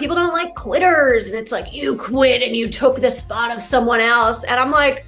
people don't like quitters. And it's like, you quit and you took the spot of someone else. And I'm like,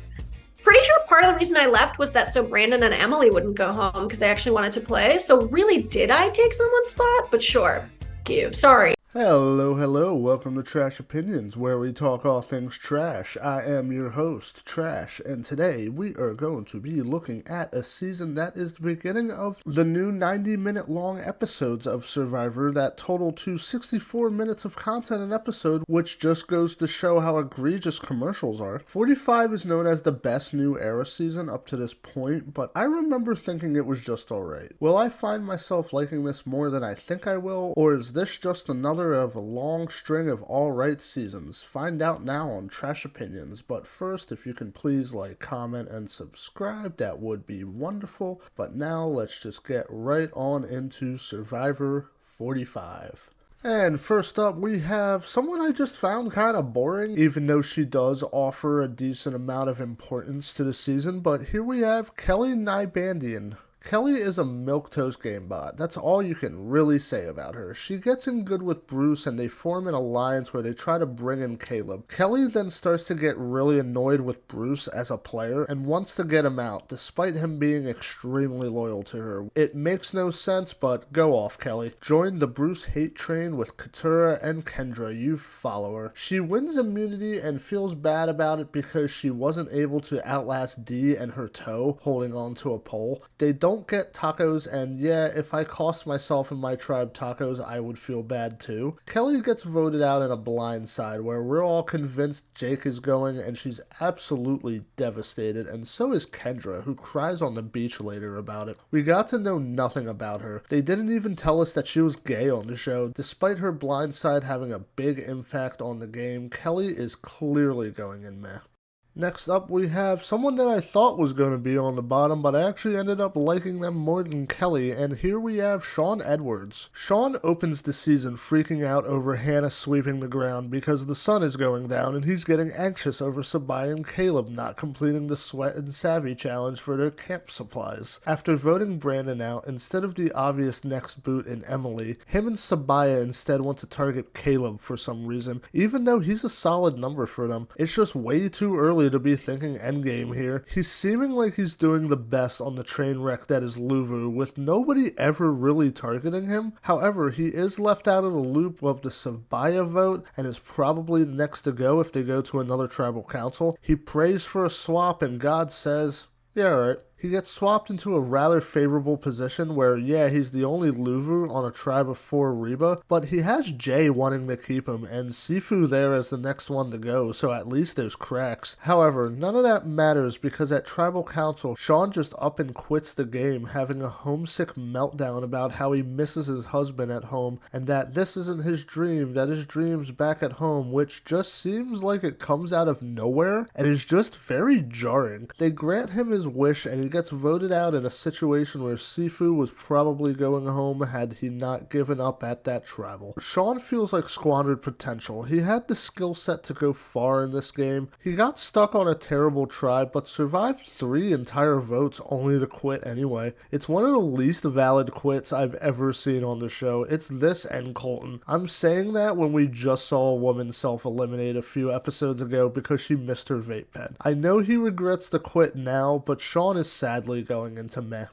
pretty sure part of the reason I left was that so Brandon and Emily wouldn't go home because they actually wanted to play. So really, did I take someone's spot? But sure, cute. Sorry. Hello, hello, welcome to Trash Opinions, where we talk all things trash. I am your host, Trash, and today we are going to be looking at a season that is the beginning of the new 90-minute long episodes of Survivor that total to 64 minutes of content an episode, which just goes to show how egregious commercials are. 45 is known as the best new era season up to this point, but I remember thinking it was just alright. Will I find myself liking this more than I think I will, or is this just another of a long string of alright seasons? Find out now on Trash Opinions, but first, if you can please like, comment, and subscribe, that would be wonderful. But now let's just get right on into Survivor 45. And first up, we have someone I just found kind of boring, even though she does offer a decent amount of importance to the season. But here we have Kelly Nybandian. Kelly is a milquetoast game bot. That's all you can really say about her. She gets in good with Bruce and they form an alliance where they try to bring in Caleb. Kelly then starts to get really annoyed with Bruce as a player and wants to get him out, despite him being extremely loyal to her. It makes no sense, but go off, Kelly. Join the Bruce hate train with Cura and Kendra, you follower. She wins immunity and feels bad about it because she wasn't able to outlast Dee and her toe holding onto a pole. They don't get tacos, and yeah, if I cost myself and my tribe tacos, I would feel bad too. Kelly gets voted out in a blind side where we're all convinced Jake is going, and she's absolutely devastated, and so is Kendra, who cries on the beach later about it. We got to know nothing about her. They didn't even tell us that she was gay on the show. Despite her blind side having a big impact on the game, Kelly is clearly going in meh. Next up, we have someone that I thought was going to be on the bottom, but I actually ended up liking them more than Kelly, and here we have Shawn Edwards. Shawn opens the season freaking out over Hannah sweeping the ground because the sun is going down, and he's getting anxious over Saia and Caleb not completing the Sweat and Savvy challenge for their camp supplies. After voting Brandon out, instead of the obvious next boot in Emily, him and Saia instead want to target Caleb for some reason, even though he's a solid number for them. It's just way too early to be thinking endgame here. He's seeming like he's doing the best on the train wreck that is Luvu, with nobody ever really targeting him. However, he is left out of the loop of the Saia vote and is probably next to go if they go to another tribal council. He prays for a swap and God says, yeah, alright. He gets swapped into a rather favorable position where, yeah, he's the only Luvu on a tribe of 4 Reba, but he has Jay wanting to keep him and Sefue there as the next one to go, so at least there's cracks. However, none of that matters because at Tribal Council, Shawn just up and quits the game, having a homesick meltdown about how he misses his husband at home and that this isn't his dream, that his dream's back at home, which just seems like it comes out of nowhere and is just very jarring. They grant him his wish and he gets voted out in a situation where Sefue was probably going home had he not given up at that tribal. Shawn feels like squandered potential. He had the skill set to go far in this game. He got stuck on a terrible tribe but survived 3 entire votes only to quit anyway. It's one of the least valid quits I've ever seen on the show. It's this and Colton. I'm saying that when we just saw a woman self-eliminate a few episodes ago because she missed her vape pen. I know he regrets the quit now, but Shawn is sadly going into meh.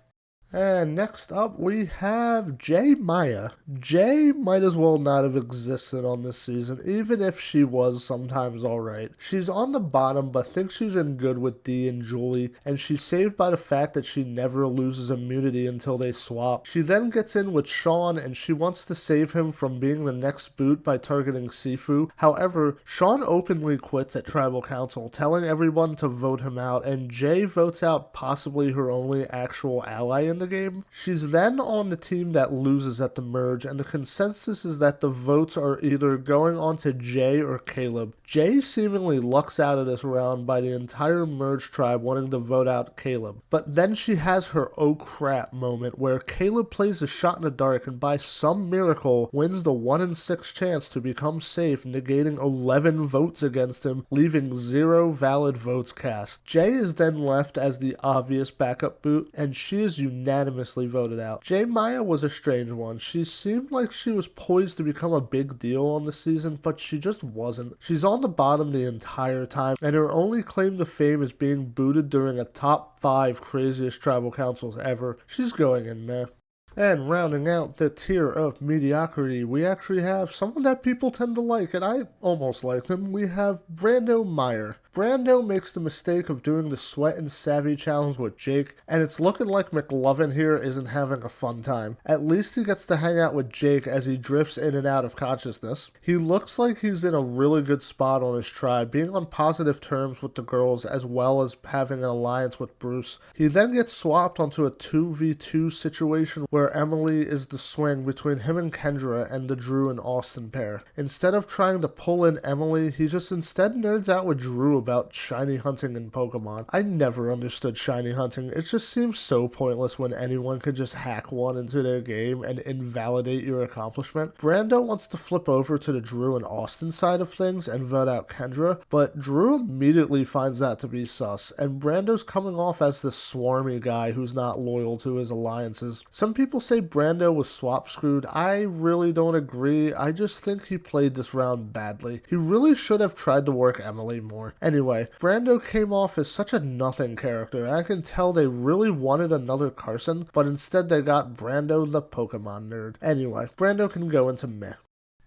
And next up, we have J. Maya. J might as well not have existed on this season, even if she was sometimes alright. She's on the bottom, but thinks she's in good with Dee and Julie, and she's saved by the fact that she never loses immunity until they swap. She then gets in with Shawn, and she wants to save him from being the next boot by targeting Sefue. However, Shawn openly quits at Tribal Council, telling everyone to vote him out, and J votes out possibly her only actual ally in the game. She's then on the team that loses at the merge, and the consensus is that the votes are either going on to Jay or Caleb. Jay seemingly lucks out of this round by the entire merge tribe wanting to vote out Caleb. But then she has her oh crap moment where Caleb plays a shot in the dark and by some miracle wins the 1 in 6 chance to become safe, negating 11 votes against him, leaving 0 valid votes cast. Jay is then left as the obvious backup boot, and she is unanimous unanimously voted out. J. Maya was a strange one. She seemed like she was poised to become a big deal on the season, but she just wasn't. She's on the bottom the entire time, and her only claim to fame is being booted during a top 5 craziest tribal councils ever. She's going in there. And rounding out the tier of mediocrity, we actually have someone that people tend to like, and I almost like him. We have Brando Meyer. Brando makes the mistake of doing the Sweat and Savvy challenge with Jake, and it's looking like McLovin here isn't having a fun time. At least he gets to hang out with Jake as he drifts in and out of consciousness. He looks like he's in a really good spot on his tribe, being on positive terms with the girls as well as having an alliance with Bruce. He then gets swapped onto a 2v2 situation where Emily is the swing between him and Kendra and the Drew and Austin pair. Instead of trying to pull in Emily, he just instead nerds out with Drew about shiny hunting in Pokemon. I never understood shiny hunting. It just seems so pointless when anyone could just hack one into their game and invalidate your accomplishment. Brando wants to flip over to the Drew and Austin side of things and vote out Kendra, but Drew immediately finds that to be sus, and Brando's coming off as the swarmy guy who's not loyal to his alliances. Some people say Brando was swap screwed. I really don't agree. I just think he played this round badly. He really should have tried to work Emily more. Anyway, Brando came off as such a nothing character. I can tell they really wanted another Carson, but instead they got Brando the Pokemon nerd. Anyway, Brando can go into meh.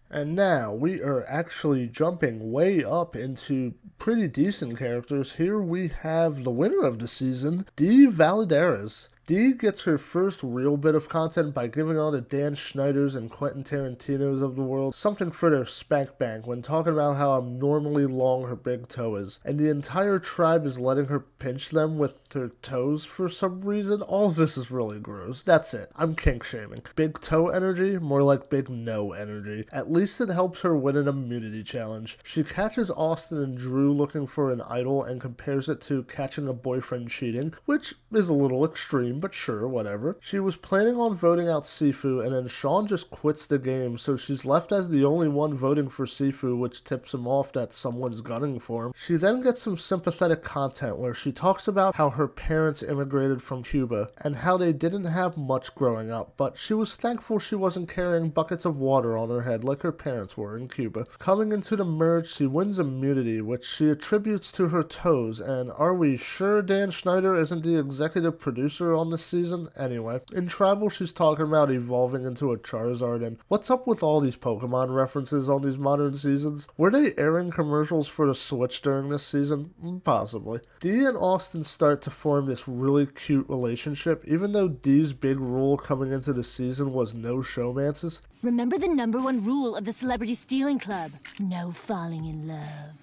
And now we are actually jumping way up into pretty decent characters. Here we have the winner of the season, Dee Valladares. Dee gets her first real bit of content by giving all the Dan Schneiders and Quentin Tarantinos of the world something for their spank bank when talking about how abnormally long her big toe is, and the entire tribe is letting her pinch them with her toes for some reason. All of this is really gross. That's it. I'm kink shaming. Big toe energy? More like big no energy. At least it helps her win an immunity challenge. She catches Austin and Drew looking for an idol and compares it to catching a boyfriend cheating, which is a little extreme, but sure, whatever. She was planning on voting out Sefue, and then Shawn just quits the game, so she's left as the only one voting for Sefue, which tips him off that someone's gunning for him. She then gets some sympathetic content where she talks about how her parents immigrated from Cuba, and how they didn't have much growing up, but she was thankful she wasn't carrying buckets of water on her head like her parents were in Cuba. Coming into the merge, she wins immunity, which she attributes to her toes, and are we sure Dan Schneider isn't the executive producer on this season? Anyway, in Tribal she's talking about evolving into a Charizard, and what's up with all these Pokemon references on these modern seasons? Were they airing commercials for the Switch during this season? Possibly. Dee and Austin start to form this really cute relationship, even though Dee's big rule coming into the season was no showmances. Remember the #1 rule of the Celebrity Stealing Club. No falling in love.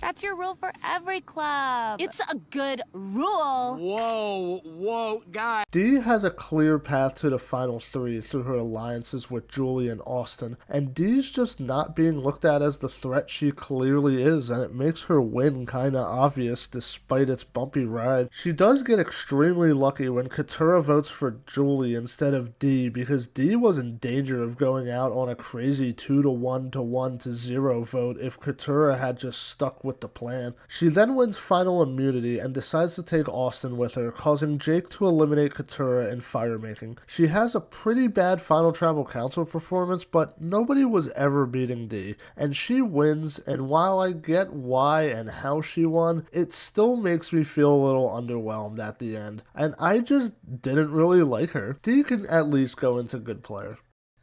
That's your rule for every club. It's a good rule. Whoa, guy. Dee has a clear path to the final 3 through her alliances with Julie and Austin, and Dee's just not being looked at as the threat she clearly is, and it makes her win kinda obvious despite its bumpy ride. She does get extremely lucky when Cura votes for Julie instead of Dee, because Dee was in danger of going out on a crazy 2-1 to 1 to 0 vote if Cura had just stuck with the plan. She then wins final immunity and decides to take Austin with her, causing Jake to eliminate Cura in fire making. She has a pretty bad final tribal council performance, but nobody was ever beating Dee, and she wins, and while I get why and how she won, it still makes me feel a little underwhelmed at the end, and I just didn't really like her. Dee can at least go into good player.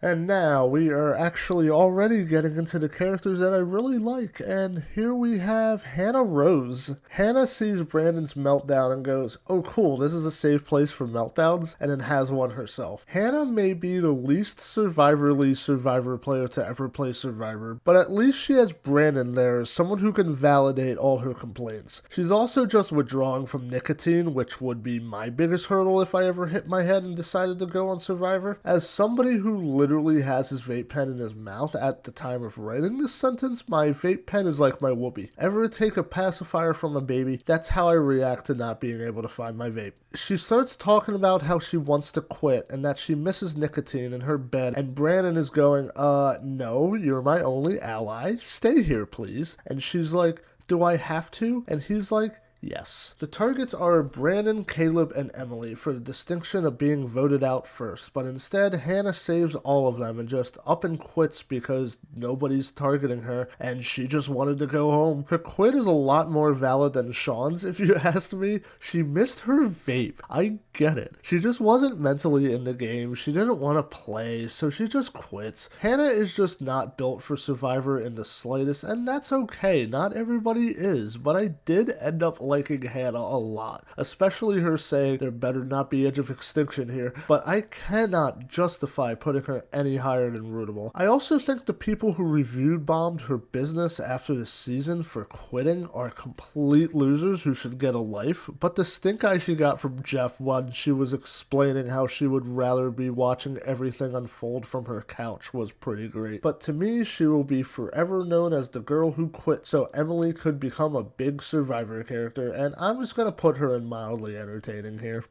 And now we are actually already getting into the characters that I really like, and here we have Hannah Rose. Hannah sees Brandon's meltdown and goes, oh cool, this is a safe place for meltdowns, and then has one herself. Hannah may be the least survivorly Survivor player to ever play Survivor, but at least she has Brandon there as someone who can validate all her complaints. She's also just withdrawing from nicotine, which would be my biggest hurdle if I ever hit my head and decided to go on Survivor. As somebody who literally has his vape pen in his mouth at the time of writing this sentence, my vape pen is like my whoopee. Ever take a pacifier from a baby? That's how I react to not being able to find my vape. She starts talking about how she wants to quit and that she misses nicotine in her bed, and Brandon is going, no, you're my only ally. Stay here, please. And she's like, do I have to? And he's like, Yes. The targets are Brandon, Caleb, and Emily for the distinction of being voted out first, but instead Hannah saves all of them and just up and quits because nobody's targeting her and she just wanted to go home. Her quit is a lot more valid than Shawn's, if you ask me. She missed her vape. I get it. She just wasn't mentally in the game. She didn't want to play, so she just quits. Hannah is just not built for Survivor in the slightest, and that's okay. Not everybody is, but I did end up liking Hannah a lot, especially her saying there better not be edge of extinction here, but I cannot justify putting her any higher than rootable. I also think the people who reviewed bombed her business after the season for quitting are complete losers who should get a life, but the stink eye she got from Jeff when she was explaining how she would rather be watching everything unfold from her couch was pretty great. But to me, she will be forever known as the girl who quit so Emily could become a big Survivor character, and I'm just gonna put her in mildly entertaining here.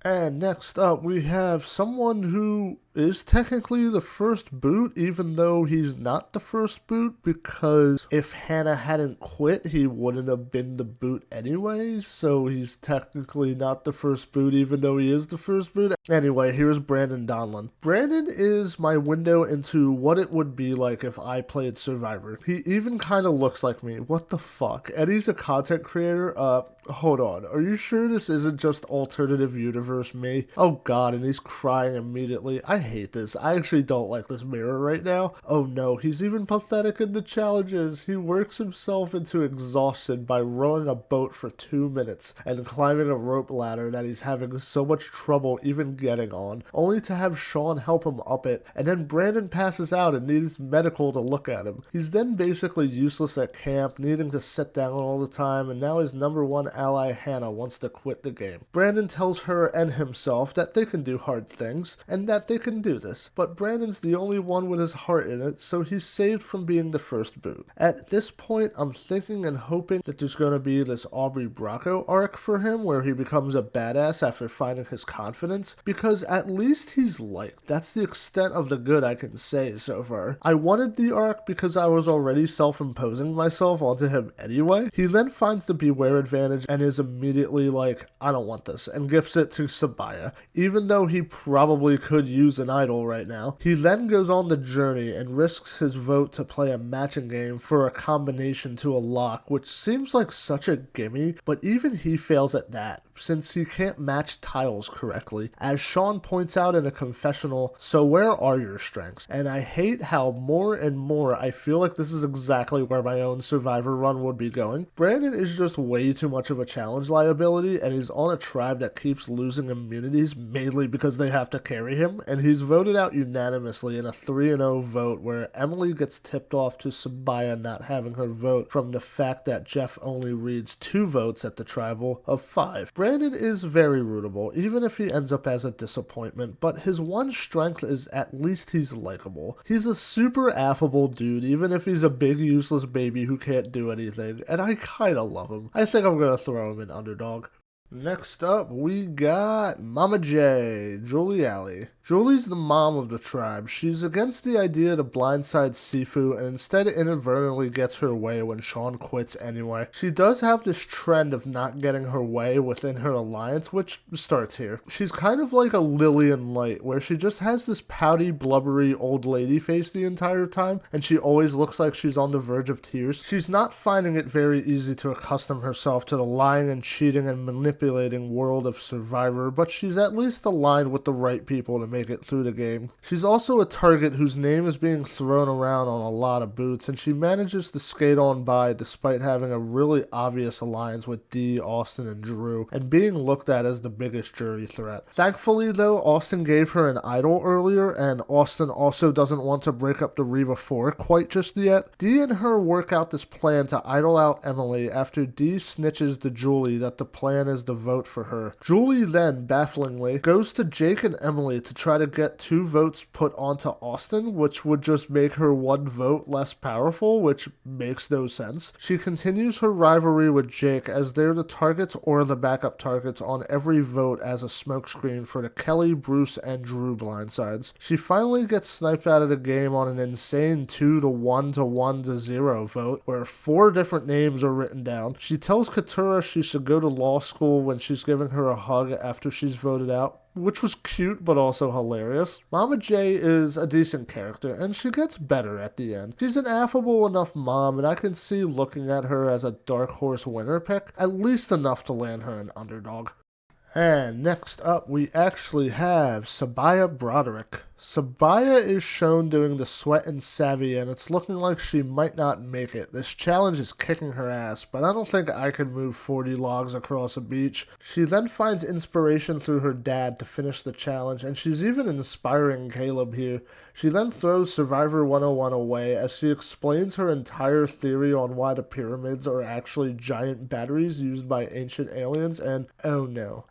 And next up, we have someone who is technically the first boot, even though he's not the first boot, because if Hannah hadn't quit, he wouldn't have been the boot anyway, so he's technically not the first boot, even though he is the first boot. Anyway, here's Brandon Donlin. Brandon is my window into what it would be like if I played Survivor. He even kind of looks like me. What the fuck? And he's a content creator. Hold on. Are you sure this isn't just alternative universe me? Oh god, and he's crying immediately. I hate this. I actually don't like this mirror right now. Oh no, he's even pathetic in the challenges. He works himself into exhaustion by rowing a boat for 2 minutes and climbing a rope ladder that he's having so much trouble even getting on, only to have Shawn help him up it, and then Brandon passes out and needs medical to look at him. He's then basically useless at camp, needing to sit down all the time, and now his number one ally Hannah wants to quit the game. Brandon tells her and himself that they can do hard things, and that they can do this, but Brandon's the only one with his heart in it, so he's saved from being the first boot. At this point, I'm thinking and hoping that there's going to be this Aubrey Bracco arc for him, where he becomes a badass after finding his confidence, because at least he's liked. That's the extent of the good I can say so far. I wanted the arc because I was already self-imposing myself onto him anyway. He then finds the Beware advantage and is immediately like, I don't want this, and gifts it to Saia, even though he probably could use an idol right now. He then goes on the journey and risks his vote to play a matching game for a combination to a lock, which seems like such a gimme, but even he fails at that, since he can't match tiles correctly. As Shawn points out in a confessional, so where are your strengths? And I hate how more and more I feel like this is exactly where my own Survivor run would be going. Brandon is just way too much of a challenge liability, and he's on a tribe that keeps losing immunities mainly because they have to carry him, and he's voted out unanimously in a 3-0 vote where Emily gets tipped off to Saia not having her vote from the fact that Jeff only reads 2 votes at the tribal of 5. Brandon is very rootable, even if he ends up as a disappointment, but his one strength is at least he's likable. He's a super affable dude, even if he's a big useless baby who can't do anything, and I kinda love him. I think I'm gonna throw him in underdog. Next up, we got Mama J, Julie Alley. Julie's the mom of the tribe. She's against the idea to blindside Sefue and instead inadvertently gets her way when Shawn quits anyway. She does have this trend of not getting her way within her alliance, which starts here. She's kind of like a Lillian Light, where she just has this pouty, blubbery old lady face the entire time, and she always looks like she's on the verge of tears. She's not finding it very easy to accustom herself to the lying and cheating and manipulating world of Survivor, but she's at least aligned with the right people to make it through the game. She's also a target whose name is being thrown around on a lot of boots, and she manages to skate on by despite having a really obvious alliance with Dee, Austin, and Drew, and being looked at as the biggest jury threat. Thankfully though, Austin gave her an idol earlier, and Austin also doesn't want to break up the Reva 4 quite just yet. Dee and her work out this plan to idol out Emily after Dee snitches to Julie that the plan is to vote for her. Julie then, bafflingly, goes to Jake and Emily to try try to get 2 votes put onto Austin, which would just make her 1 vote less powerful, which makes no sense. She continues her rivalry with Jake as they're the targets or the backup targets on every vote as a smokescreen for the Kelly, Bruce, and Drew blindsides. She finally gets sniped out of the game on an insane 2 to 1 to 1 to 0 vote where 4 different names are written down. She tells Cura she should go to law school when she's giving her a hug after she's voted out, which was cute but also hilarious. Mama J is a decent character, and she gets better at the end. She's an affable enough mom, and I can see looking at her as a dark horse winner pick, at least enough to land her an underdog. And next up, we actually have Saia Broderick. Saia is shown doing the sweat and savvy, and it's looking like she might not make it. This challenge is kicking her ass, but I don't think I can move 40 logs across a beach. She then finds inspiration through her dad to finish the challenge, and she's even inspiring Caleb here. She then throws Survivor 101 away as she explains her entire theory on why the pyramids are actually giant batteries used by ancient aliens, and oh no.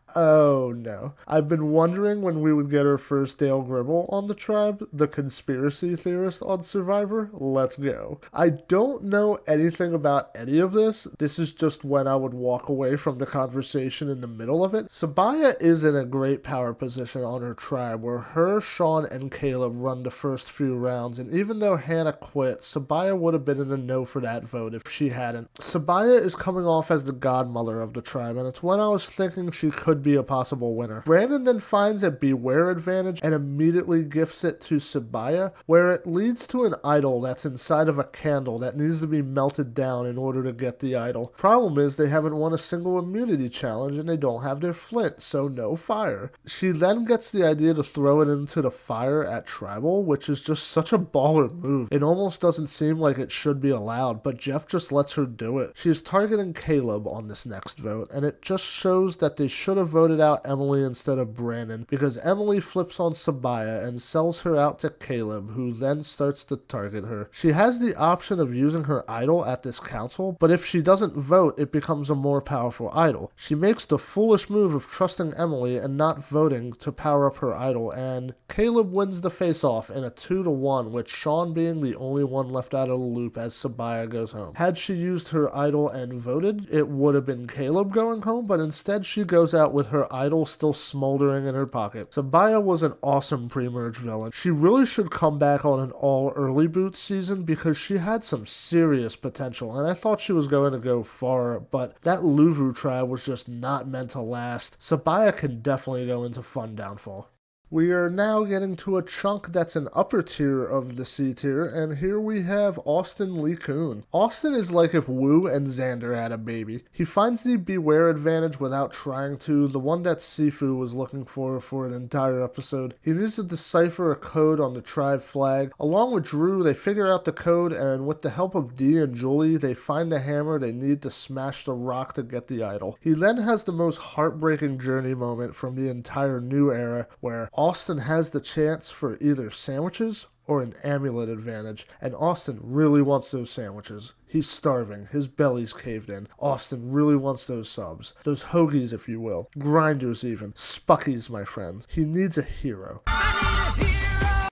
I've been wondering when we would get our first Dale Gribble on the tribe, the conspiracy theorist on Survivor. Let's go. I don't know anything about any of this. This is just when I would walk away from the conversation in the middle of it. Saia is in a great power position on her tribe where her, Shawn, and Caleb run the first few rounds, and even though Hannah quit, Saia would have been in the no for that vote if she hadn't. Saia is coming off as the godmother of the tribe, and it's when I was thinking she could be a possible winner. Brandon then finds a beware advantage and immediately gifts it to Saia, where it leads to an idol that's inside of a candle that needs to be melted down in order to get the idol. Problem is they haven't won a single immunity challenge and they don't have their flint, so no fire. She then gets the idea to throw it into the fire at Tribal, which is just such a baller move. It almost doesn't seem like it should be allowed, but Jeff just lets her do it. She's targeting Caleb on this next vote, and it just shows that they should have voted out Emily instead of Brandon, because Emily flips on Saia and sells her out to Caleb, who then starts to target her. She has the option of using her idol at this council, but if she doesn't vote, it becomes a more powerful idol. She makes the foolish move of trusting Emily and not voting to power up her idol, and Caleb wins the face-off in a 2 to 1, with Shawn being the only one left out of the loop as Saia goes home. Had she used her idol and voted, it would have been Caleb going home, but instead she goes out with her idol still smoldering in her pocket. Saia was an awesome pre-merge villain. She really should come back on an all early boot season because she had some serious potential, and I thought she was going to go far, but that Luvu tribe was just not meant to last. Saia can definitely go into fun downfall. We are now getting to a chunk that's an upper tier of the C tier, and here we have Austin Lee Kun. Austin is like if Wu and Xander had a baby. He finds the beware advantage without trying to, the one that Sefue was looking for an entire episode. He needs to decipher a code on the tribe flag. Along with Drew, they figure out the code, and with the help of Dee and Julie, they find the hammer they need to smash the rock to get the idol. He then has the most heartbreaking journey moment from the entire new era, where Austin has the chance for either sandwiches or an amulet advantage, and Austin really wants those sandwiches. He's starving, his belly's caved in. Austin really wants those subs, those hoagies if you will, grinders even, spuckies my friends. He needs a hero.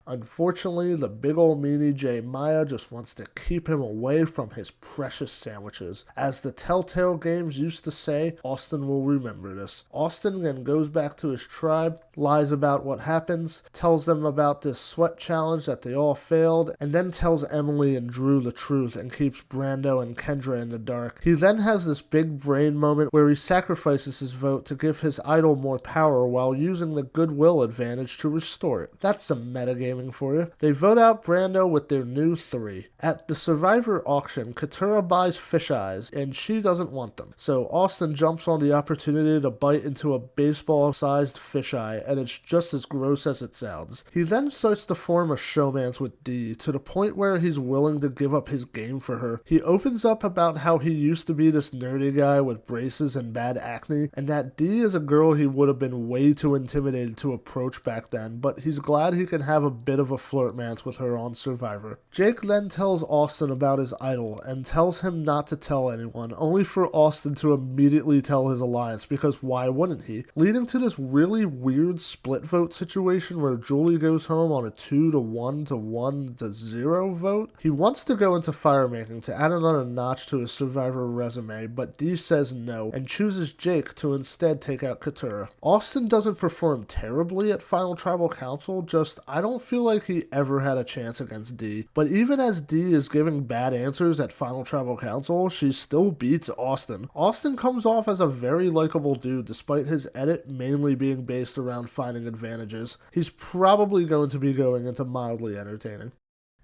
Unfortunately, the big ol' meanie J Maya just wants to keep him away from his precious sandwiches. As the Telltale Games used to say, Austin will remember this. Austin then goes back to his tribe, lies about what happens, tells them about this sweat challenge that they all failed, and then tells Emily and Drew the truth and keeps Brando and Kendra in the dark. He then has this big brain moment where he sacrifices his vote to give his idol more power while using the goodwill advantage to restore it. That's some metagaming for you. They vote out Brando with their new 3. At the Survivor auction, Cura buys fish eyes, and she doesn't want them. So Austin jumps on the opportunity to bite into a baseball-sized fish eye, and it's just as gross as it sounds. He then starts to form a showmance with Dee, to the point where he's willing to give up his game for her. He opens up about how he used to be this nerdy guy with braces and bad acne, and that Dee is a girl he would have been way too intimidated to approach back then, but he's glad he can have a bit of a flirtmance with her on Survivor. Jake then tells Austin about his idol and tells him not to tell anyone, only for Austin to immediately tell his alliance, because why wouldn't he? Leading to this really weird split vote situation where Julie goes home on a 2-1 to 1 to 0 vote. He wants to go into fire making to add another notch to his Survivor resume, but Dee says no and chooses Jake to instead take out Cura. Austin doesn't perform terribly at Final Tribal Council, just I don't feel like he ever had a chance against Dee. But even as Dee is giving bad answers at Final Tribal Council, she still beats Austin. Austin comes off as a very likable dude despite his edit mainly being based around finding advantages. He's probably going to be going into mildly entertaining.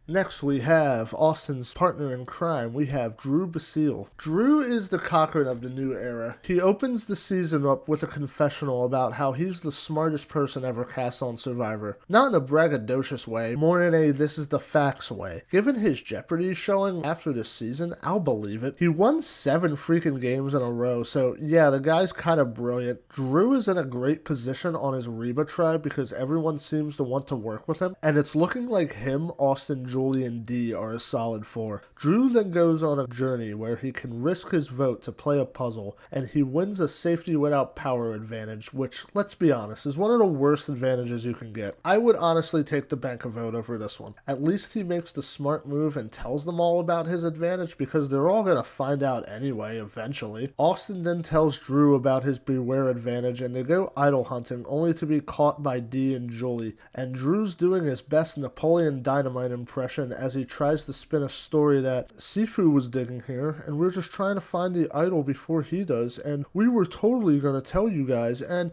Next, we have Austin's partner in crime. We have Drew Basile. Drew is the Cochrane of the new era. He opens the season up with a confessional about how he's the smartest person ever cast on Survivor. Not in a braggadocious way, more in a this is the facts way. Given his Jeopardy showing after this season, I'll believe it. He won 7 freaking games in a row, so yeah, the guy's kind of brilliant. Drew is in a great position on his Reba tribe because everyone seems to want to work with him, and it's looking like him, Austin, Julie, and Dee are a solid 4. Drew then goes on a journey where he can risk his vote to play a puzzle, and he wins a safety without power advantage, which, let's be honest, is one of the worst advantages you can get. I would honestly take the banker vote over this one. At least he makes the smart move and tells them all about his advantage because they're all going to find out anyway eventually. Austin then tells Drew about his beware advantage and they go idol hunting only to be caught by Dee and Julie, and Drew's doing his best Napoleon Dynamite impression as he tries to spin a story that Sefue was digging here and we're just trying to find the idol before he does and we were totally going to tell you guys and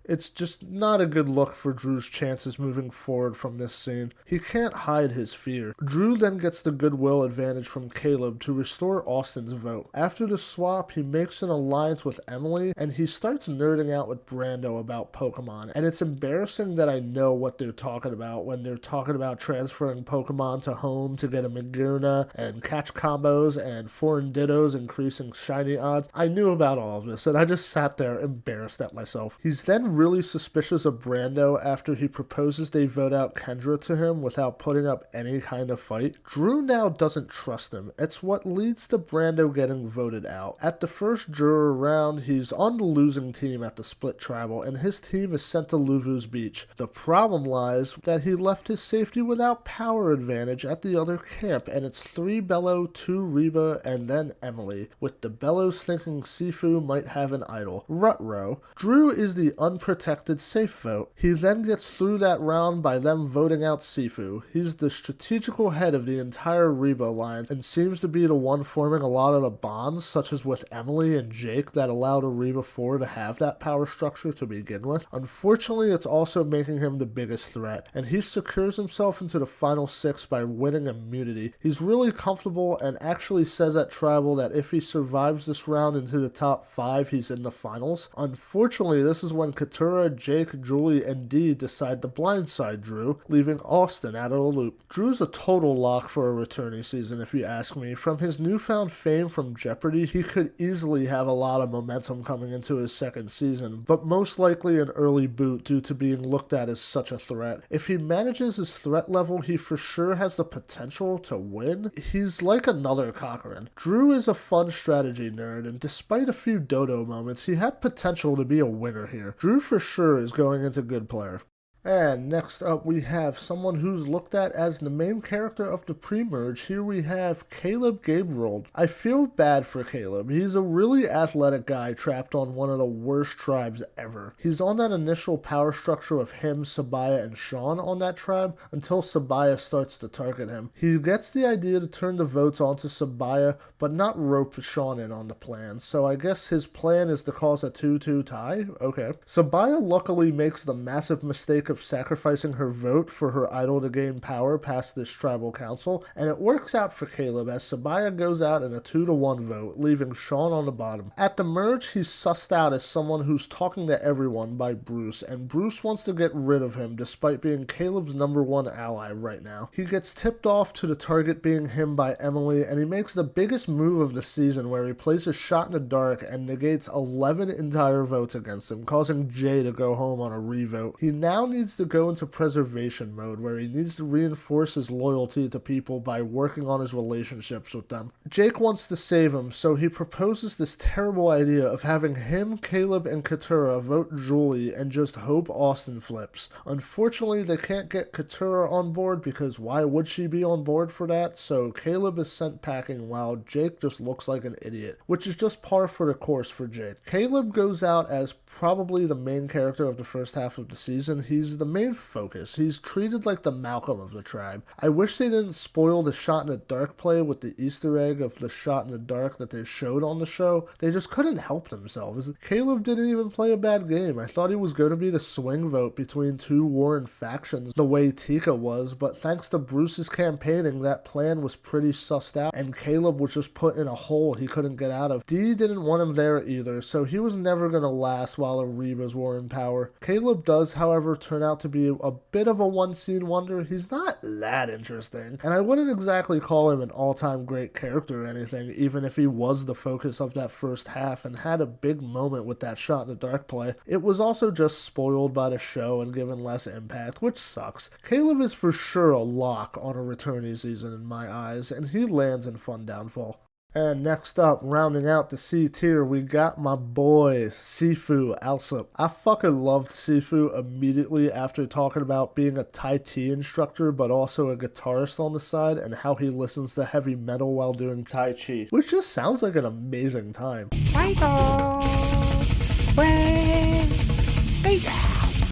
it's just not a good look for Drew's chances moving forward from this scene. He can't hide his fear. Drew then gets the goodwill advantage from Caleb to restore Austin's vote. After the swap, he makes an alliance with Emily and he starts nerding out with Brando about Pokemon, and it's embarrassing that I know what they're talking about when they're talking about transferring Pokemon to home to get a Magearna and catch combos and foreign dittos increasing shiny odds. I knew about all of this and I just sat there embarrassed at myself. He's then really suspicious of Brando after he proposes they vote out Kendra to him without putting up any kind of fight. Drew now doesn't trust him. It's what leads to Brando getting voted out. At the first juror round, he's on the losing team at the split tribal and his team is sent to Luvu's beach. The problem lies that he left his safety without power advantage at the other camp, and it's 3 Bello, 2 Reba, and then Emily, with the Bellos thinking Sefue might have an idol. Ruh-roh. Drew is the unprotected safe vote. He then gets through that round by them voting out Sefue. He's the strategical head of the entire Reba alliance and seems to be the one forming a lot of the bonds, such as with Emily and Jake, that allowed a Reba 4 to have that power structure to begin with. Unfortunately, it's also making him the biggest threat, and he secures himself into the final 6 by winning immunity. He's really comfortable and actually says at Tribal that if he survives this round into the top 5, he's in the finals. Unfortunately, this is when Cura, Jake, Julie, and Dee decide to blindside Drew, leaving Austin out of the loop. Drew's a total lock for a returnee season if you ask me. From his newfound fame from Jeopardy, he could easily have a lot of momentum coming into his second season, but most likely an early boot due to being looked at as such a threat. If he manages his threat level, he for sure has the potential to win. He's like another Cochrane. Drew is a fun strategy nerd, and despite a few dodo moments, he had potential to be a winner here. Drew for sure is going into good player. And next up we have someone who's looked at as the main character of the pre-merge. Here we have Caleb Gabriel. I feel bad for Caleb. He's a really athletic guy trapped on one of the worst tribes ever. He's on that initial power structure of him, Saia, and Shawn on that tribe until Saia starts to target him. He gets the idea to turn the votes onto Saia, but not rope Shawn in on the plan, so I guess his plan is to cause a 2-2 tie? Okay. Saia luckily makes the massive mistake of sacrificing her vote for her idol to gain power past this tribal council, and it works out for Caleb as Saia goes out in a 2-1 vote, leaving Shawn on the bottom. At the merge, he's sussed out as someone who's talking to everyone by Bruce, and Bruce wants to get rid of him despite being Caleb's #1 ally right now. He gets tipped off to the target being him by Emily, and he makes the biggest move of the season where he plays a shot in the dark and negates 11 entire votes against him, causing Jay to go home on a revote. He now needs needs to go into preservation mode where he needs to reinforce his loyalty to people by working on his relationships with them. Jake wants to save him, so he proposes this terrible idea of having him, Caleb, and Cura vote Julie and just hope Austin flips. Unfortunately, they can't get Cura on board because why would she be on board for that? So Caleb is sent packing while Jake just looks like an idiot, which is just par for the course for Jake. Caleb goes out as probably the main character of the first half of the season. He's the main focus. He's treated like the Malcolm of the tribe. I wish they didn't spoil the shot in the dark play with the Easter egg of the shot in the dark that they showed on the show. They just couldn't help themselves. Caleb didn't even play a bad game. I thought he was going to be the swing vote between two warring factions the way Tika was, but thanks to Bruce's campaigning, that plan was pretty sussed out, and Caleb was just put in a hole he couldn't get out of. Dee didn't want him there either, so he was never going to last while the Rebas were in power. Caleb does, however, turn out to be a bit of a one-scene wonder. He's not that interesting, and I wouldn't exactly call him an all-time great character or anything, even if he was the focus of that first half and had a big moment with that shot in the dark play. It was also just spoiled by the show and given less impact, which sucks. Caleb is for sure a lock on a returnee season in my eyes, and he lands in Fun Downfall. And next up, rounding out the C tier, we got my boy, Sefue Alsop. I fucking loved Sefue immediately after talking about being a Tai Chi instructor, but also a guitarist on the side, and how he listens to heavy metal while doing Tai Chi, which just sounds like an amazing time.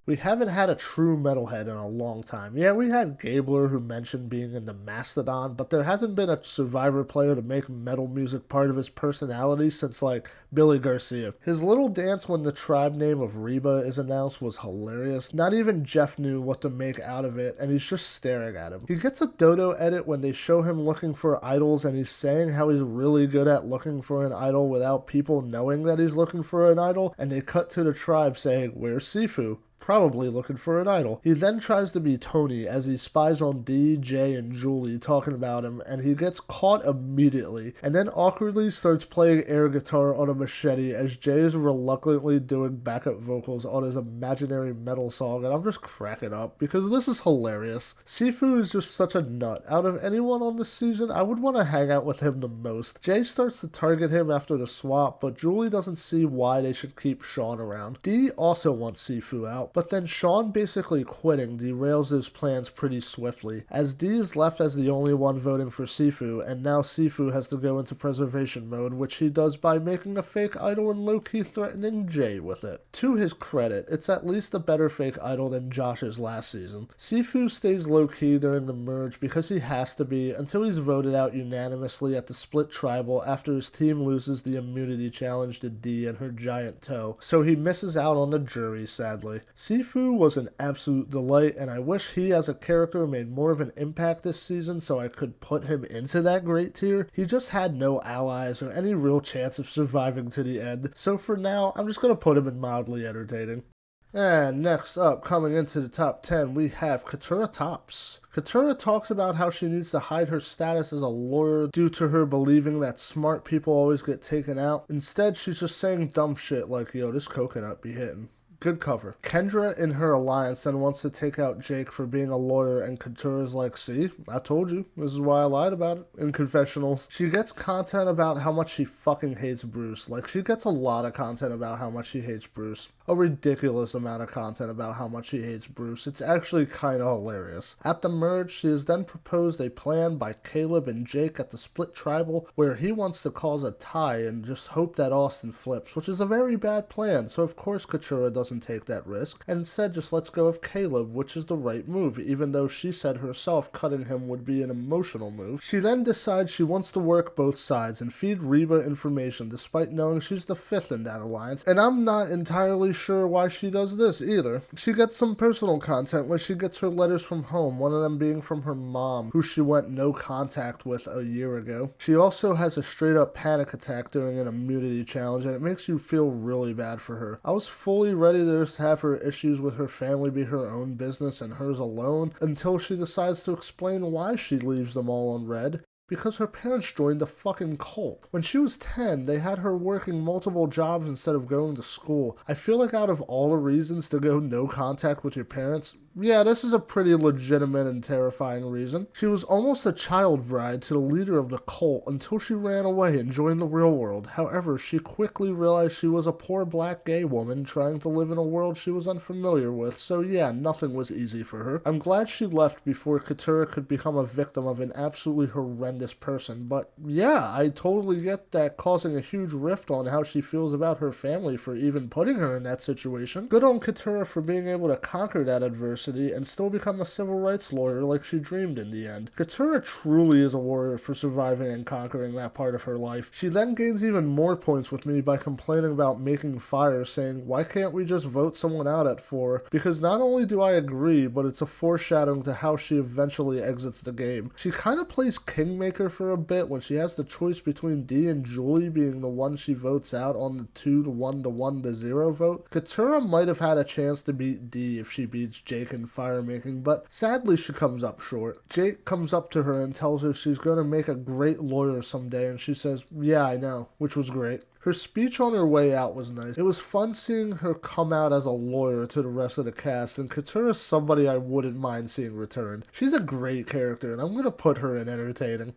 We haven't had a true metalhead in a long time. Yeah, we had Gabler who mentioned being in the Mastodon, but there hasn't been a Survivor player to make metal music part of his personality since, like, Billy Garcia. His little dance when the tribe name of Reba is announced was hilarious. Not even Jeff knew what to make out of it, and he's just staring at him. He gets a Dodo edit when they show him looking for idols, and he's saying how he's really good at looking for an idol without people knowing that he's looking for an idol, and they cut to the tribe saying, "Where's Sefue?" Probably looking for an idol. He then tries to be Tony as he spies on Dee, Jay, and Julie talking about him, and he gets caught immediately, and then awkwardly starts playing air guitar on a machete as Jay is reluctantly doing backup vocals on his imaginary metal song, and I'm just cracking up because this is hilarious. Sefue is just such a nut. Out of anyone on this season, I would want to hang out with him the most. Jay starts to target him after the swap, but Julie doesn't see why they should keep Shawn around. Dee also wants Sefue out, but then Shawn basically quitting derails his plans pretty swiftly, as Dee is left as the only one voting for Sefue, and now Sefue has to go into preservation mode, which he does by making a fake idol and low-key threatening Jay with it. To his credit, it's at least a better fake idol than Josh's last season. Sefue stays low-key during the merge because he has to be, until he's voted out unanimously at the split tribal after his team loses the immunity challenge to Dee and her giant toe, so he misses out on the jury, sadly. Sefue was an absolute delight, and I wish he as a character made more of an impact this season so I could put him into that great tier. He just had no allies or any real chance of surviving to the end, so for now, I'm just going to put him in mildly entertaining. And next up, coming into the top 10, we have Cura Tops. Cura talks about how she needs to hide her status as a lawyer due to her believing that smart people always get taken out. Instead, she's just saying dumb shit like, yo, this coconut be hitting. Good cover. Kendra in her alliance then wants to take out Jake for being a lawyer, and Cura's like, see, I told you, this is why I lied about it. In confessionals, she gets content about how much she fucking hates Bruce. Like, she gets a lot of content about how much she hates Bruce. A ridiculous amount of content about how much she hates Bruce. It's actually kind of hilarious. At the merge, she has then proposed a plan by Caleb and Jake at the split tribal where he wants to cause a tie and just hope that Austin flips, which is a very bad plan, so of course Cura doesn't take that risk, and instead just lets go of Caleb, which is the right move, even though she said herself cutting him would be an emotional move. She then decides she wants to work both sides and feed Reba information despite knowing she's the fifth in that alliance, and I'm not entirely sure why she does this either. She gets some personal content where she gets her letters from home, one of them being from her mom, who she went no contact with a year ago. She also has a straight up panic attack during an immunity challenge, and it makes you feel really bad for her. I was fully ready to just have her issues with her family be her own business and hers alone, until she decides to explain why she leaves them all on red. because her parents joined a fucking cult. When she was 10, they had her working multiple jobs instead of going to school. I feel like out of all the reasons to go no contact with your parents, yeah, this is a pretty legitimate and terrifying reason. She was almost a child bride to the leader of the cult until she ran away and joined the real world. However, she quickly realized she was a poor black gay woman trying to live in a world she was unfamiliar with, so yeah, nothing was easy for her. I'm glad she left before Cura could become a victim of an absolutely horrendous person, but yeah, I totally get that causing a huge rift on how she feels about her family for even putting her in that situation. Good on Cura for being able to conquer that adversity and still become a civil rights lawyer like she dreamed in the end. Cura truly is a warrior for surviving and conquering that part of her life. She then gains even more points with me by complaining about making fire, saying, why can't we just vote someone out at 4? Because not only do I agree, but it's a foreshadowing to how she eventually exits the game. She kind of plays Kingmaker for a bit when she has the choice between Dee and Julie being the one she votes out on the 2 to 1 to 1 to 0 vote. Cura might have had a chance to beat Dee if she beats Jake in firemaking, but sadly she comes up short. Jake comes up to her and tells her she's going to make a great lawyer someday, and she says, yeah, I know, which was great. Her speech on her way out was nice. It was fun seeing her come out as a lawyer to the rest of the cast, and Cura is somebody I wouldn't mind seeing return. She's a great character, and I'm going to put her in entertaining.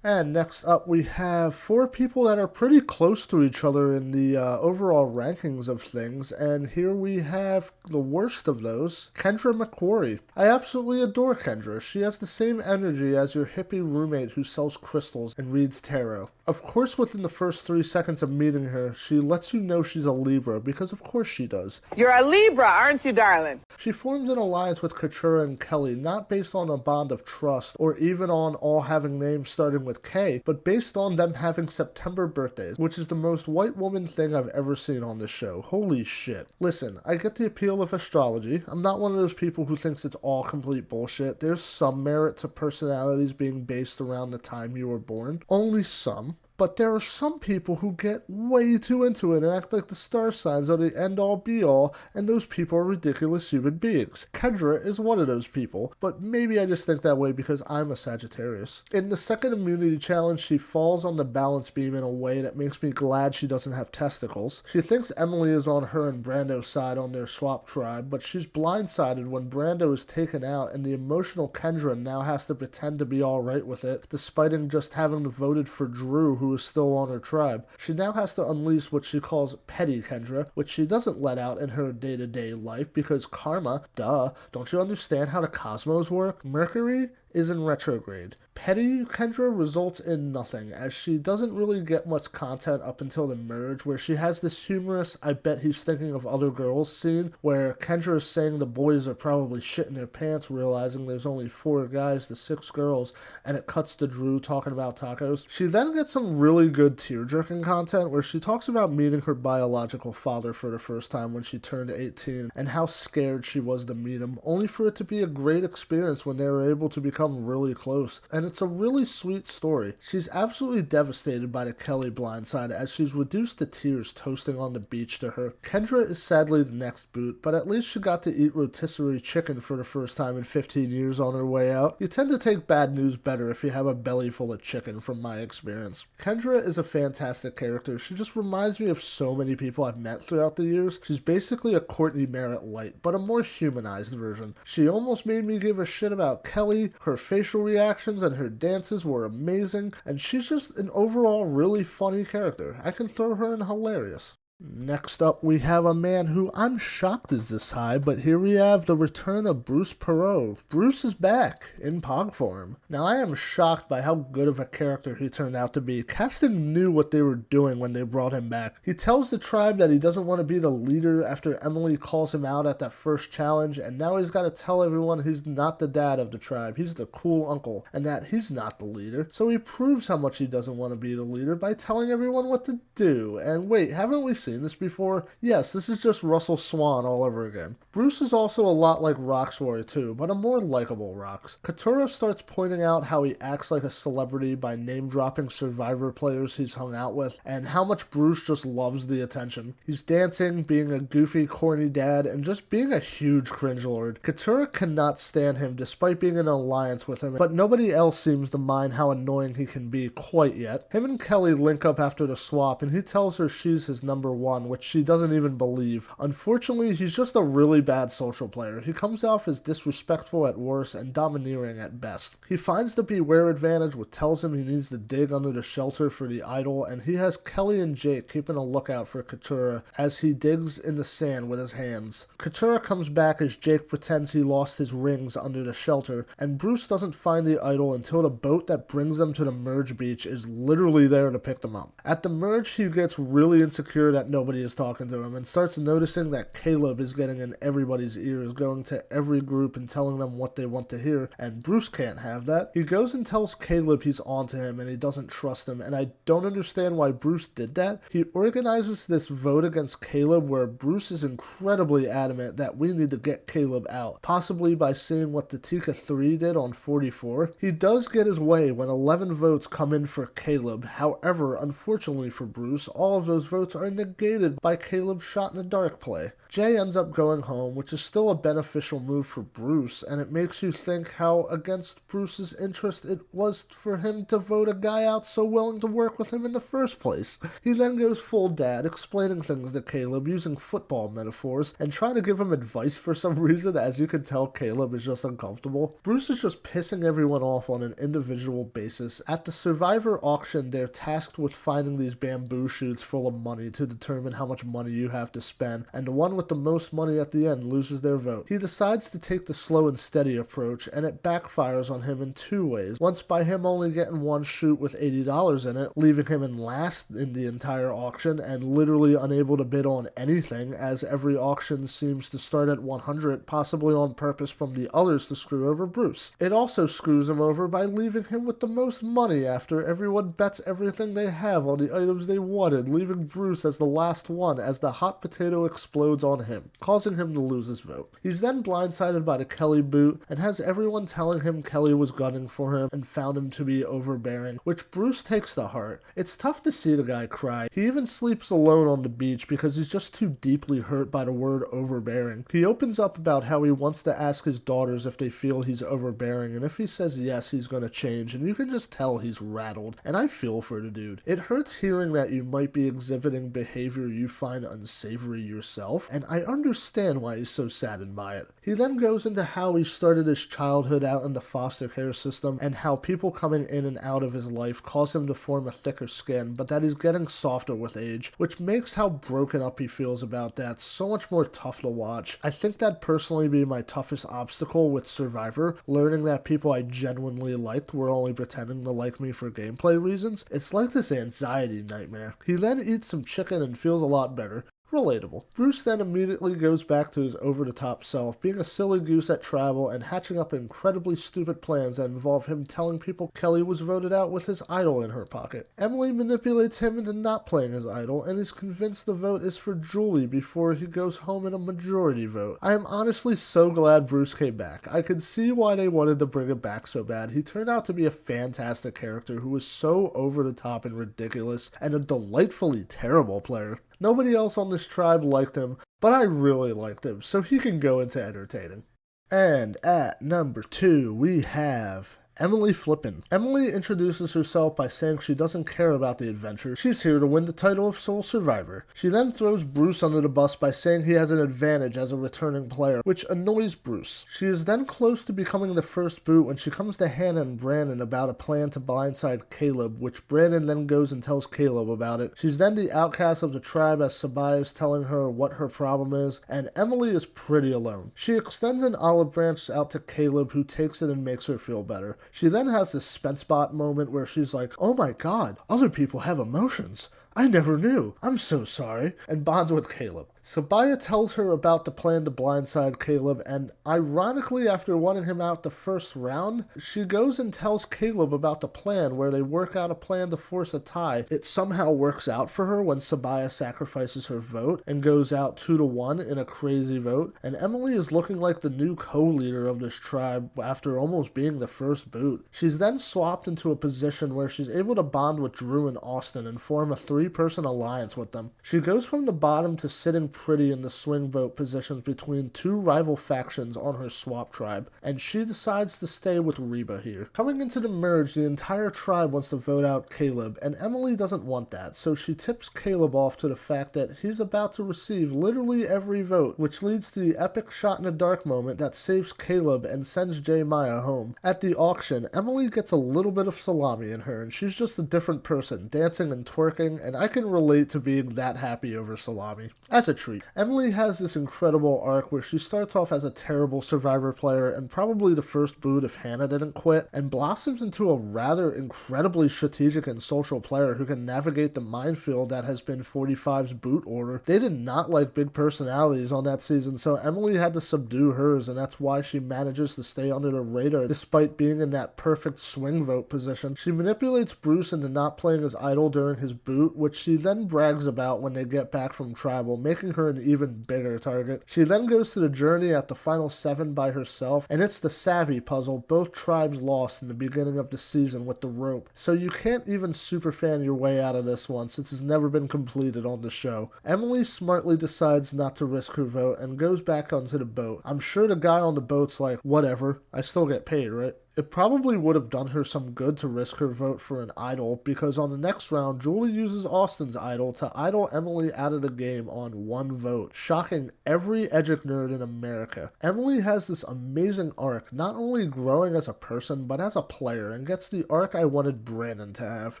And next up, we have 4 people that are pretty close to each other in the overall rankings of things, and here we have the worst of those, Kendra McQuarrie. I absolutely adore Kendra. She has the same energy as your hippie roommate who sells crystals and reads tarot. Of course, within the first 3 seconds of meeting her, she lets you know she's a Libra, because of course she does. You're a Libra, aren't you, darling? She forms an alliance with Cura and Kelly, not based on a bond of trust, or even on all having names starting with K, but based on them having September birthdays, which is the most white woman thing I've ever seen on this show. Holy shit. Listen, I get the appeal of astrology. I'm not one of those people who thinks it's all complete bullshit. There's some merit to personalities being based around the time you were born. Only some. But there are some people who get way too into it and act like the star signs are the end-all be-all, and those people are ridiculous human beings. Kendra is one of those people, but maybe I just think that way because I'm a Sagittarius. In the second immunity challenge, she falls on the balance beam in a way that makes me glad she doesn't have testicles. She thinks Emily is on her and Brando's side on their swap tribe, but she's blindsided when Brando is taken out, and the emotional Kendra now has to pretend to be alright with it, despite him just having voted for Drew, who is still on her tribe. She now has to unleash what she calls petty Kendra, which she doesn't let out in her day-to-day life because karma, duh, don't you understand how the cosmos work? Mercury is in retrograde. Petty Kendra results in nothing, as she doesn't really get much content up until the merge, where she has this humorous I bet he's thinking of other girls scene, where Kendra is saying the boys are probably shitting their pants realizing there's only 4 guys to 6 girls, and it cuts to Drew talking about tacos. She then gets some really good tear-jerking content where she talks about meeting her biological father for the first time when she turned 18, and how scared she was to meet him, only for it to be a great experience when they were able to become really close. And it's a really sweet story. She's absolutely devastated by the Kelly blindside, as she's reduced to tears toasting on the beach to her. Kendra is sadly the next boot, but at least she got to eat rotisserie chicken for the first time in 15 years on her way out. You tend to take bad news better if you have a belly full of chicken, from my experience. Kendra is a fantastic character. She just reminds me of so many people I've met throughout the years. She's basically a Courtney Merritt light, but a more humanized version. She almost made me give a shit about Kelly. Her facial reactions and her dances were amazing, and she's just an overall really funny character. I can throw her in hilarious. Next up, we have a man who I'm shocked is this high, but here we have the return of Bruce Perot. Bruce is back, in Pog form. Now, I am shocked by how good of a character he turned out to be. Casting knew what they were doing when they brought him back. He tells the tribe that he doesn't want to be the leader after Emily calls him out at that first challenge, and now he's got to tell everyone he's not the dad of the tribe. He's the cool uncle, and that he's not the leader. So he proves how much he doesn't want to be the leader by telling everyone what to do. And wait, haven't we seen seen this before? Yes, this is just Russell Swan all over again. Bruce is also a lot like Roxroy too, but a more likable Rox. Cura starts pointing out how he acts like a celebrity by name-dropping Survivor players he's hung out with, and how much Bruce just loves the attention. He's dancing, being a goofy, corny dad, and just being a huge cringelord. Cura cannot stand him despite being in an alliance with him, but nobody else seems to mind how annoying he can be quite yet. Him and Kelly link up after the swap, and he tells her she's his number one, which she doesn't even believe. Unfortunately, he's just a really bad social player. He comes off as disrespectful at worst and domineering at best. He finds the beware advantage, which tells him he needs to dig under the shelter for the idol, and he has Kelly and Jake keeping a lookout for Cura as he digs in the sand with his hands. Cura comes back as Jake pretends he lost his rings under the shelter, and Bruce doesn't find the idol until the boat that brings them to the merge beach is literally there to pick them up. At the merge, he gets really insecure that nobody is talking to him and starts noticing that Caleb is getting in everybody's ears, going to every group and telling them what they want to hear, and Bruce can't have that. He goes and tells Caleb he's onto him and he doesn't trust him, and I don't understand why Bruce did that. He organizes this vote against Caleb where Bruce is incredibly adamant that we need to get Caleb out, possibly by seeing what the Tika 3 did on 44. He does get his way when 11 votes come in for Caleb. However, unfortunately for Bruce, all of those votes are negated by Caleb's shot in the dark play. Jay ends up going home, which is still a beneficial move for Bruce, and it makes you think how against Bruce's interest it was for him to vote a guy out so willing to work with him in the first place. He then goes full dad, explaining things to Caleb using football metaphors, and trying to give him advice for some reason. As you can tell, Caleb is just uncomfortable. Bruce is just pissing everyone off on an individual basis. At the Survivor auction, they're tasked with finding these bamboo shoots full of money to determine how much money you have to spend, and the one with the most money at the end loses their vote. He decides to take the slow and steady approach, and it backfires on him in two ways. Once by him only getting one shoot with $80 in it, leaving him in last in the entire auction and literally unable to bid on anything, as every auction seems to start at 100, possibly on purpose from the others to screw over Bruce. It also screws him over by leaving him with the most money after everyone bets everything they have on the items they wanted, leaving Bruce as the last one as the hot potato explodes on him, causing him to lose his vote. He's then blindsided by the Kelly boot and has everyone telling him Kelly was gunning for him and found him to be overbearing, which Bruce takes to heart. It's tough to see the guy cry. He even sleeps alone on the beach because he's just too deeply hurt by the word overbearing. He opens up about how he wants to ask his daughters if they feel he's overbearing, and if he says yes, he's gonna change, and you can just tell he's rattled, and I feel for the dude. It hurts hearing that you might be exhibiting behavior you find unsavory yourself, and I understand why he's so saddened by it. He then goes into how he started his childhood out in the foster care system, and how people coming in and out of his life cause him to form a thicker skin, but that he's getting softer with age, which makes how broken up he feels about that so much more tough to watch. I think that'd personally be my toughest obstacle with Survivor, learning that people I genuinely liked were only pretending to like me for gameplay reasons. It's like this anxiety nightmare. He then eats some chicken and feels a lot better. Relatable. Bruce then immediately goes back to his over-the-top self, being a silly goose at travel and hatching up incredibly stupid plans that involve him telling people Kelly was voted out with his idol in her pocket. Emily manipulates him into not playing his idol, and he's convinced the vote is for Julie before he goes home in a majority vote. I am honestly so glad Bruce came back. I could see why they wanted to bring him back so bad. He turned out to be a fantastic character who was so over-the-top and ridiculous, and a delightfully terrible player. Nobody else on this tribe liked him, but I really liked him, so he can go into entertaining. And at number 2, we have Emily Flippin. Emily introduces herself by saying she doesn't care about the adventure. She's here to win the title of sole survivor. She then throws Bruce under the bus by saying he has an advantage as a returning player, which annoys Bruce. She is then close to becoming the first boot when she comes to Hannah and Brandon about a plan to blindside Caleb, which Brandon then goes and tells Caleb about it. She's then the outcast of the tribe as Saia is telling her what her problem is, and Emily is pretty alone. She extends an olive branch out to Caleb, who takes it and makes her feel better. She then has this Spenspot moment where she's like, "Oh my god, other people have emotions. I never knew. I'm so sorry," and bonds with Caleb. Saia tells her about the plan to blindside Caleb, and ironically, after wanting him out the first round, she goes and tells Caleb about the plan where they work out a plan to force a tie. It somehow works out for her when Saia sacrifices her vote and goes out 2-1 in a crazy vote, and Emily is looking like the new co-leader of this tribe after almost being the first boot. She's then swapped into a position where she's able to bond with Drew and Austin and form a 3-person alliance with them. She goes from the bottom to sitting pretty in the swing vote positions between 2 rival factions on her swap tribe, and she decides to stay with Reba here. Coming into the merge, the entire tribe wants to vote out Caleb, and Emily doesn't want that, so she tips Caleb off to the fact that he's about to receive literally every vote, which leads to the epic shot in the dark moment that saves Caleb and sends J. Maya home. At the auction, Emily gets a little bit of salami in her, and she's just a different person, dancing and twerking, and I can relate to being that happy over salami. As a treat. Emily has this incredible arc where she starts off as a terrible Survivor player and probably the first boot if Hannah didn't quit, and blossoms into a rather incredibly strategic and social player who can navigate the minefield that has been 45's boot order. They did not like big personalities on that season, so Emily had to subdue hers, and that's why she manages to stay under the radar despite being in that perfect swing vote position. She manipulates Bruce into not playing as idol during his boot, which she then brags about when they get back from tribal, making her an even bigger target. She then goes to the journey at the final 7 by herself, and it's the savvy puzzle both tribes lost in the beginning of the season with the rope, so you can't even superfan your way out of this one since it's never been completed on the show. Emily smartly decides not to risk her vote and goes back onto the boat. I'm sure the guy on the boat's like, whatever, I still get paid, right? It probably would have done her some good to risk her vote for an idol, because on the next round, Julie uses Austin's idol to idol Emily out of the game on 1 vote, shocking every Edgic nerd in America. Emily has this amazing arc, not only growing as a person, but as a player, and gets the arc I wanted Brandon to have.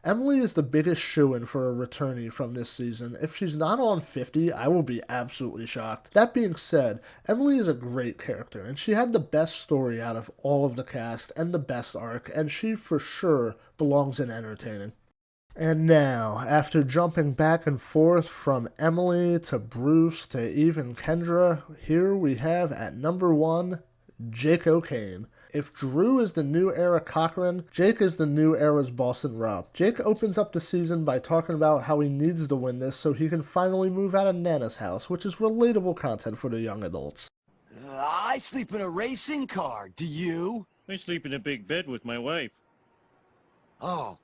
Emily is the biggest shoo-in for a returnee from this season. If she's not on 50, I will be absolutely shocked. That being said, Emily is a great character, and she had the best story out of all of the cast, and the best arc, and she for sure belongs in entertaining. And now, after jumping back and forth from Emily to Bruce to even Kendra, here we have at number 1, Jake O'Kane. If Drew is the new era Cochran, Jake is the new era's Boston Rob. Jake opens up the season by talking about how he needs to win this so he can finally move out of Nana's house, which is relatable content for the young adults. I sleep in a racing car. Do you? I sleep in a big bed with my wife. Oh,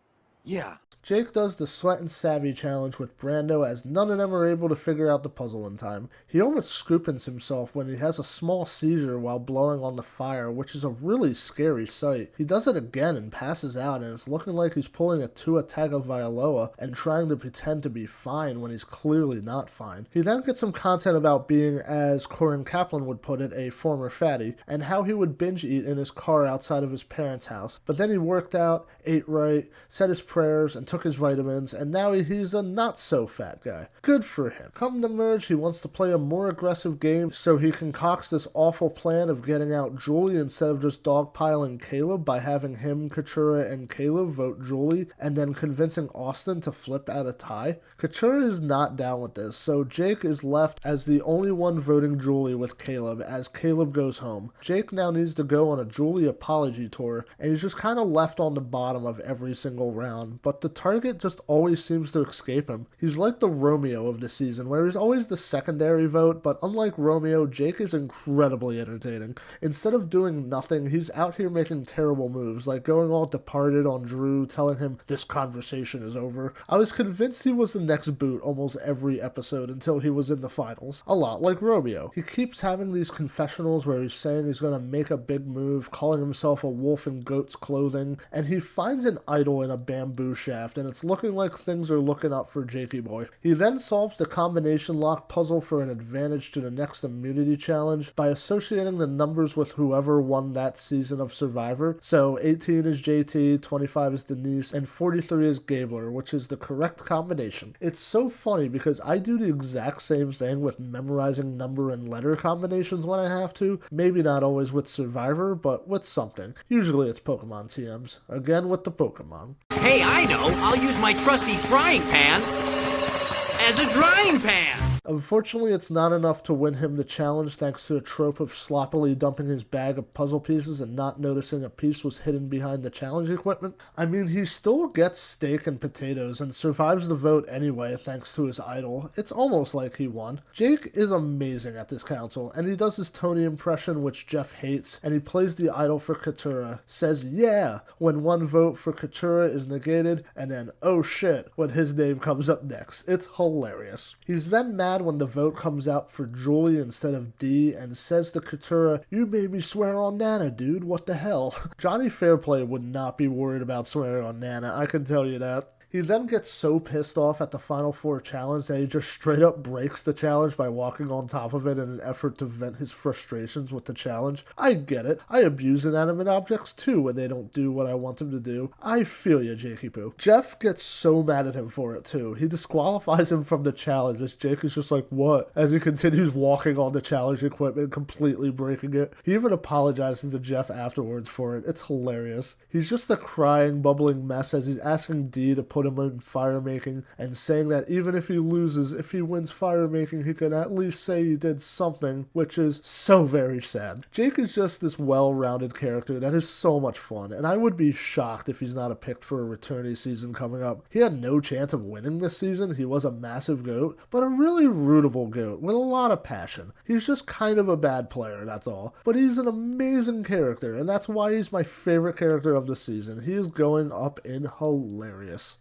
yeah. Jake does the Sweat and Savvy challenge with Brando, as none of them are able to figure out the puzzle in time. He almost scoopins himself when he has a small seizure while blowing on the fire, which is a really scary sight. He does it again and passes out, and it's looking like he's pulling a Tua Tagovailoa and trying to pretend to be fine when he's clearly not fine. He then gets some content about being, as Corin Kaplan would put it, a former fatty, and how he would binge eat in his car outside of his parents' house. But then he worked out, ate right, said his prayers, and took his vitamins, and now he's a not-so-fat guy. Good for him. Come the merge, he wants to play a more aggressive game, so he concocts this awful plan of getting out Julie instead of just dogpiling Caleb by having him, Cura, and Caleb vote Julie, and then convincing Austin to flip out a tie. Cura is not down with this, so Jake is left as the only one voting Julie with Caleb, as Caleb goes home. Jake now needs to go on a Julie apology tour, and he's just kind of left on the bottom of every single round, but the target just always seems to escape him. He's like the Romeo of the season, where he's always the secondary vote, but unlike Romeo, Jake is incredibly entertaining. Instead of doing nothing, he's out here making terrible moves, like going all departed on Drew, telling him this conversation is over. I was convinced he was the next boot almost every episode until he was in the finals. A lot like Romeo. He keeps having these confessionals where he's saying he's going to make a big move, calling himself a wolf in goat's clothing, and he finds an idol in a bamboo shaft, and it's looking like things are looking up for Jakey boy. He then solves the combination lock puzzle for an advantage to the next immunity challenge by associating the numbers with whoever won that season of Survivor. So 18 is JT, 25 is Denise, and 43 is Gabler, which is the correct combination. It's so funny because I do the exact same thing with memorizing number and letter combinations when I have to. Maybe not always with Survivor, but with something. Usually it's Pokemon TMs. Again with the Pokemon. Hey, I know. I'll use my trusty frying pan as a drying pan. Unfortunately, it's not enough to win him the challenge thanks to a trope of sloppily dumping his bag of puzzle pieces and not noticing a piece was hidden behind the challenge equipment. I mean, he still gets steak and potatoes and survives the vote anyway thanks to his idol. It's almost like he won. Jake is amazing at this council, and he does his Tony impression, which Jeff hates, and he plays the idol for Cura, says yeah when one vote for Cura is negated, and then oh shit when his name comes up next. It's hilarious. He's then mad when the vote comes out for Julie instead of D, and says to Cura, "You made me swear on Nana, dude, what the hell?" Johnny Fairplay would not be worried about swearing on Nana, I can tell you that. He then gets so pissed off at the Final Four challenge that he just straight up breaks the challenge by walking on top of it in an effort to vent his frustrations with the challenge. I get it. I abuse inanimate objects too when they don't do what I want them to do. I feel ya, Jakey Poo. Jeff gets so mad at him for it too. He disqualifies him from the challenge as Jake is just like, what? As he continues walking on the challenge equipment, completely breaking it. He even apologizes to Jeff afterwards for it. It's hilarious. He's just a crying, bubbling mess as he's asking D to put him in fire making and saying that even if he loses, if he wins fire making, he can at least say he did something, which is so very sad. Jake is just this well-rounded character that is so much fun, and I would be shocked if he's not a pick for a returnee season coming up. He had no chance of winning this season. He was a massive GOAT, but a really rootable GOAT with a lot of passion. He's just kind of a bad player, that's all. But he's an amazing character, and that's why he's my favorite character of the season. He is going up in hilarious.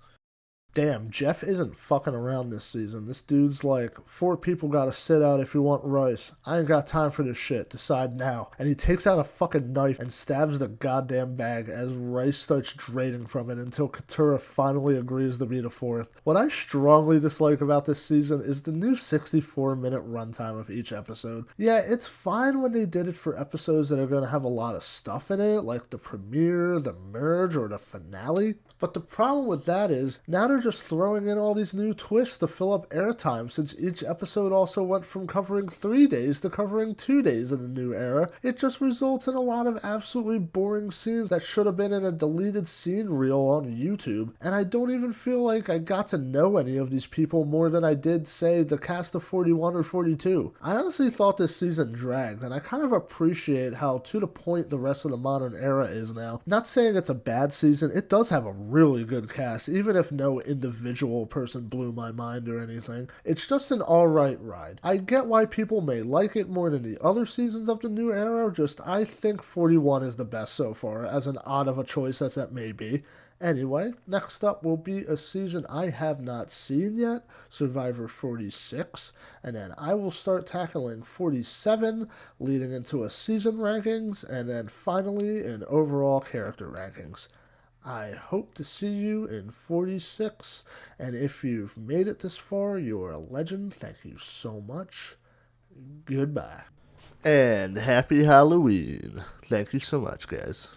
Damn, Jeff isn't fucking around this season. This dude's like, 4 people gotta sit out if you want rice. I ain't got time for this shit. Decide now. And he takes out a fucking knife and stabs the goddamn bag as rice starts draining from it until Cura finally agrees to be the 4th. What I strongly dislike about this season is the new 64-minute runtime of each episode. Yeah, it's fine when they did it for episodes that are gonna have a lot of stuff in it, like the premiere, the merge, or the finale. But the problem with that is, now they're just throwing in all these new twists to fill up airtime, since each episode also went from covering 3 days to covering 2 days in the new era. It just results in a lot of absolutely boring scenes that should have been in a deleted scene reel on YouTube, and I don't even feel like I got to know any of these people more than I did, say, the cast of 41 or 42. I honestly thought this season dragged, and I kind of appreciate how to the point the rest of the modern era is now. Not saying it's a bad season, it does have a really good cast, even if no individual person blew my mind or anything. It's just an alright ride. I get why people may like it more than the other seasons of the new era, just I think 41 is the best so far, as an odd of a choice as that may be. Anyway, next up will be a season I have not seen yet, Survivor 46, and then I will start tackling 47, leading into a season rankings, and then finally an overall character rankings. I hope to see you in 46, and if you've made it this far, you're a legend. Thank you so much. Goodbye. And happy Halloween. Thank you so much, guys.